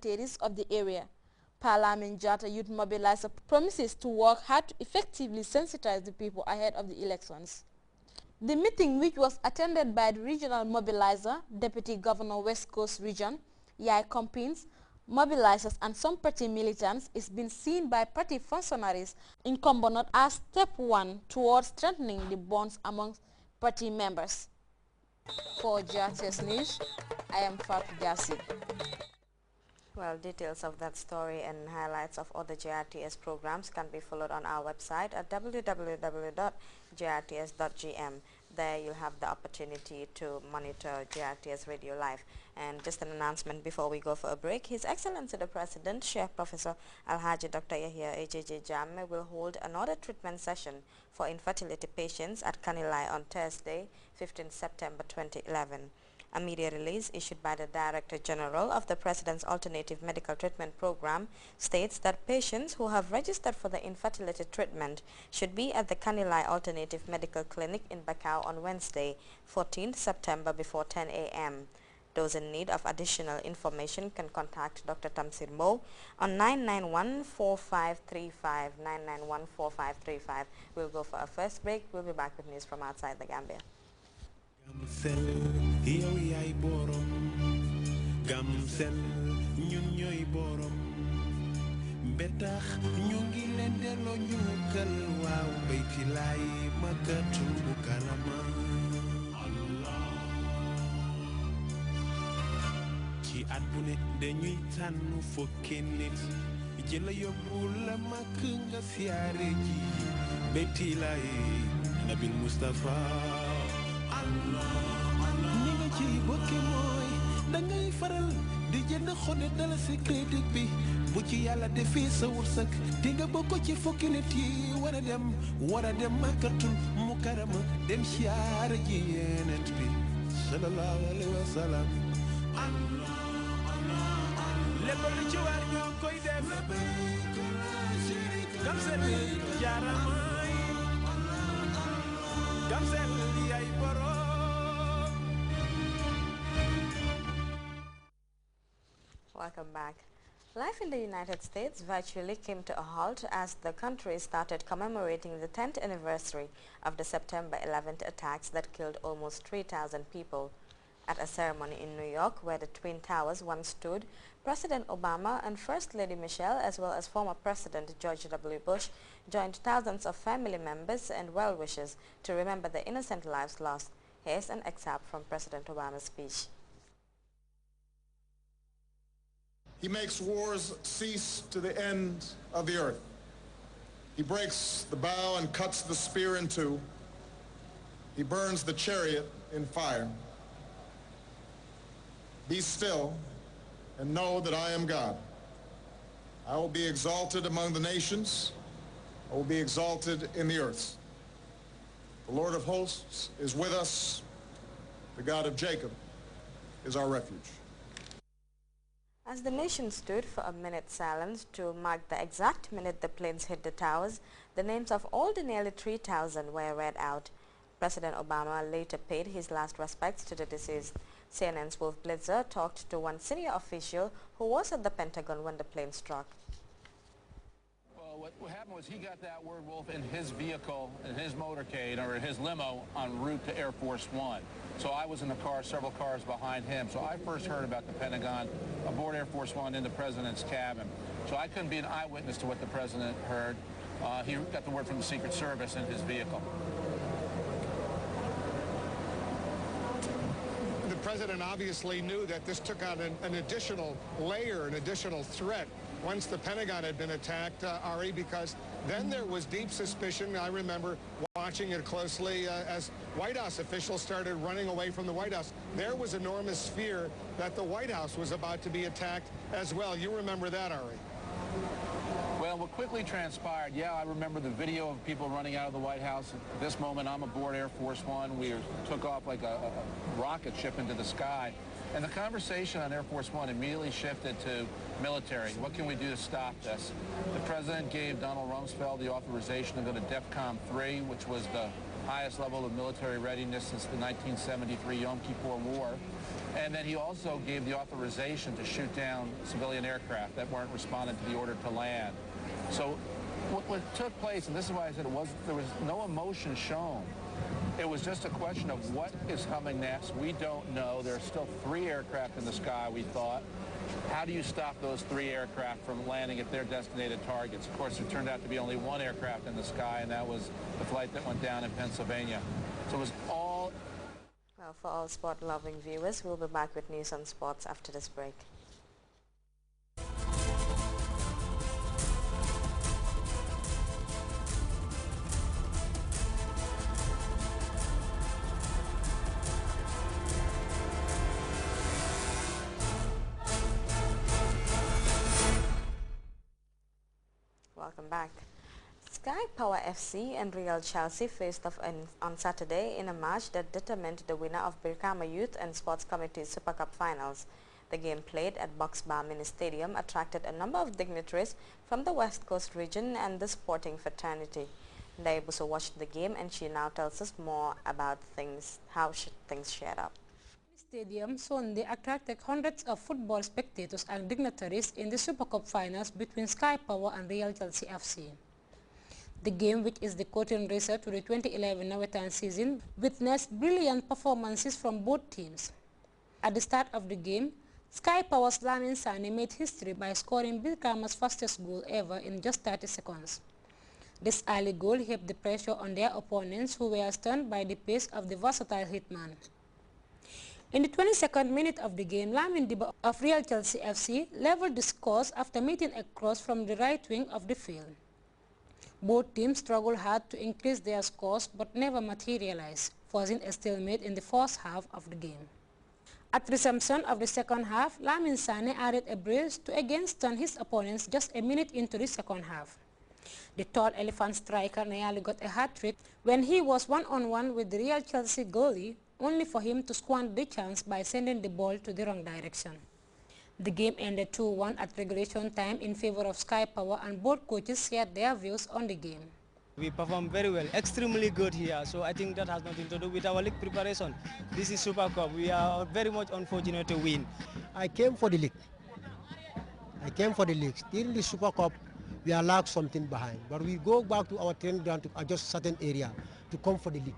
dignitaries of the area. Parliament Jata Youth Mobilizer promises to work hard to effectively sensitize the people ahead of the elections. The meeting, which was attended by the regional mobilizer, Deputy Governor West Coast Region, Yai Compins, mobilizers and some party militants, is being seen by party functionaries in Kombo as step one towards strengthening the bonds among party members. For Grts News, I am Fat Jassi. Well, details of that story and highlights of other GRTS programs can be followed on our website at www.grts.gm. There you'll have the opportunity to monitor GRTS Radio Live. And just an announcement before we go for a break. His Excellency the President, Sheikh Professor Alhaji Dr. Yahya AJJ Jammeh will hold another treatment session for infertility patients at Kanilai on Thursday, 15 September 2011. A media release issued by the Director General of the President's Alternative Medical Treatment Program states that patients who have registered for the infertility treatment should be at the Kanilai Alternative Medical Clinic in Bakau on Wednesday, 14th September before 10 a.m. Those in need of additional information can contact Dr. Tamsir Mo on 991-4535, 991-4535. We'll go for a first break. We'll be back with news from outside the Gambia. Gamsel yow yaay borom Gamsel ñun ñoy borom betax ñu ngi leen delloo njukkal waaw bayti laay makatu karama ci at bu ne dañuy tànn fukki nit jëla yóbbu la makk nga siyaare ji bayti laay Nabil Mustafa ni nga ci bokki mooy dangay faral di jënd xone dala si crédit bi bu ci yàlla defee sa wërsëg di nga bokk ci fukki nit yi war a dem Makkatul Mukarrama dem siyaare ji Yonent bi sallallahu alayhi wa sallam lépp lu ci war ñoo koy def Gamsel jaaramaay Gamsel yaay borom. Welcome back. Life in the United States virtually came to a halt as the country started commemorating the 10th anniversary of the September 11th attacks that killed almost 3,000 people. At a ceremony in New York where the Twin Towers once stood, President Obama and First Lady Michelle, as well as former President George W. Bush, joined thousands of family members and well-wishers to remember the innocent lives lost. Here's an excerpt from President Obama's speech. He makes wars cease to the end of the earth. He breaks the bow and cuts the spear in two. He burns the chariot in fire. Be still and know that I am God. I will be exalted among the nations. I will be exalted in the earth. The Lord of hosts is with us. The God of Jacob is our refuge. As the nation stood for a minute's silence to mark the exact minute the planes hit the towers, the names of all the nearly 3,000 were read out. President Obama later paid his last respects to the deceased. CNN's Wolf Blitzer talked to one senior official who was at the Pentagon when the plane struck. Well, what happened was he got that word, Wolf, in his vehicle, in his motorcade, or in his limo en route to Air Force One. So I was in the car, several cars behind him. So I first heard about the Pentagon aboard Air Force One in the president's cabin. So I couldn't be an eyewitness to what the president heard. He got the word from the Secret Service in his vehicle. The president obviously knew that this took on an additional layer, an additional threat once the Pentagon had been attacked, Ari, because then there was deep suspicion. I remember watching it closely as White House officials started running away from the White House. There was enormous fear that the White House was about to be attacked as well. You remember that, Ari? Well, what quickly transpired, yeah, I remember the video of people running out of the White House. At this moment, I'm aboard Air Force One. We took off like a rocket ship into the sky. And the conversation on Air Force One immediately shifted to military. What can we do to stop this? The president gave Donald Rumsfeld the authorization to go to DEFCON 3, which was the highest level of military readiness since the 1973 Yom Kippur War. And then he also gave the authorization to shoot down civilian aircraft that weren't responding to the order to land. So what took place, and this is why I said there was no emotion shown. It was just a question of what is coming next. We don't know. There are still 3 aircraft in the sky, we thought. How do you stop those 3 aircraft from landing at their designated targets? Of course, it turned out to be only 1 aircraft in the sky, and that was the flight that went down in Pennsylvania. So it was all... Well, for all sport-loving viewers, we'll be back with news on sports after this break. Welcome back. Sky Power FC and Real Chelsea faced off on Saturday in a match that determined the winner of Birkama Youth and Sports Committee's Super Cup finals. The game, played at Boxbar Mini Stadium, attracted a number of dignitaries from the West Coast region and the sporting fraternity. Ndaibuso watched the game and she now tells us more about how things shared up. Stadium Sunday attracted hundreds of football spectators and dignitaries in the Super Cup finals between Sky Power and Real Chelsea FC. The game, which is the curtain raiser to the 2011 Nawetan season, witnessed brilliant performances from both teams. At the start of the game, Sky Power's Lamin Sane made history by scoring Birkama's fastest goal ever in just 30 seconds. This early goal heaped the pressure on their opponents, who were stunned by the pace of the versatile hitman. In the 22nd minute of the game, Lamin Diba of Real Chelsea FC leveled the scores after meeting a cross from the right wing of the field. Both teams struggled hard to increase their scores but never materialized, forcing a stalemate in the first half of the game. At resumption of the second half, Lamin Sane added a brace to again stun his opponents just a minute into the second half. The tall elephant striker nearly got a hat-trick when he was one-on-one with the Real Chelsea goalie, only for him to squander the chance by sending the ball to the wrong direction. The game ended 2-1 at regulation time in favor of Sky Power, and both coaches shared their views on the game. We performed very well, extremely good here, so I think that has nothing to do with our league preparation. This is Super Cup. We are very much unfortunate to win. I came for the league. During the Super Cup, we are lack something behind, but we go back to our training ground to adjust certain area to come for the league.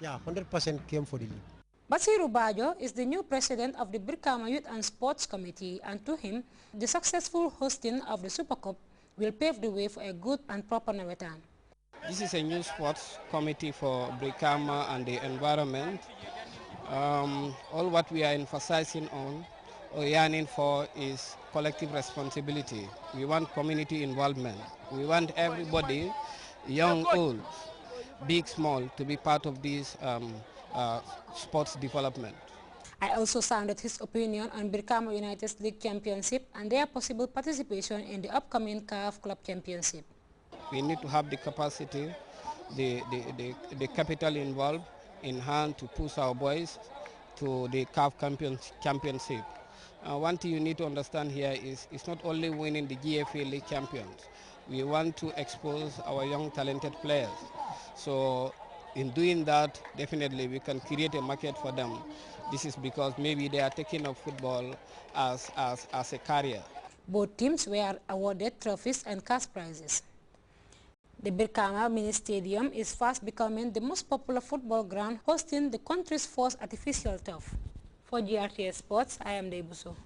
Yeah, 100% came for the league. Basiru Bajo is the new president of the Birkama Youth and Sports Committee, and to him, the successful hosting of the Super Cup will pave the way for a good and proper Nawetan. This is a new sports committee for Birkama and the environment. All what we are emphasizing on or yearning for is collective responsibility. We want community involvement. We want everybody, young, old, big, small, to be part of this sports development. I also sounded his opinion on Birkama United's League Championship and their possible participation in the upcoming CAF Club Championship. We need to have the capacity, the capital involved in hand to push our boys to the CAF Championship. One thing you need to understand here is it's not only winning the GFA League champions. We want to expose our young talented players. So in doing that, definitely we can create a market for them. This is because maybe they are taking up football as a career. Both teams were awarded trophies and cash prizes. The Birkama Mini Stadium is fast becoming the most popular football ground, hosting the country's first artificial turf. For GRTS Sports, I am Ndaibuso.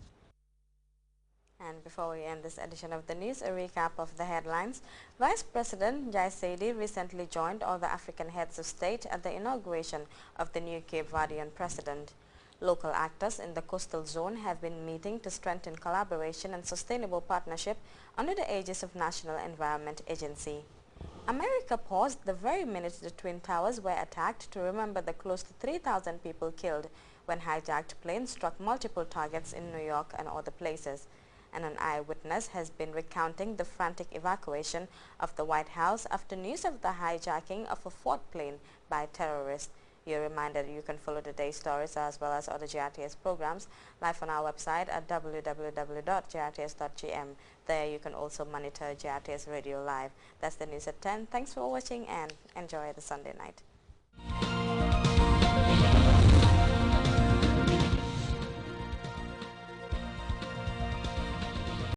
And before we end this edition of the news, a recap of the headlines. Vice President Jai Seydi recently joined all the African heads of state at the inauguration of the new Cape Verdean president. Local actors in the coastal zone have been meeting to strengthen collaboration and sustainable partnership under the aegis of National Environment Agency. America paused the very minute the Twin Towers were attacked to remember the close to 3,000 people killed when hijacked planes struck multiple targets in New York and other places. And an eyewitness has been recounting the frantic evacuation of the White House after news of the hijacking of a fourth plane by terrorists. You're reminded you can follow today's stories as well as other GRTS programs live on our website at www.grts.gm. There you can also monitor GRTS Radio Live. That's the news at 10. Thanks for watching and enjoy the Sunday night. Thank you.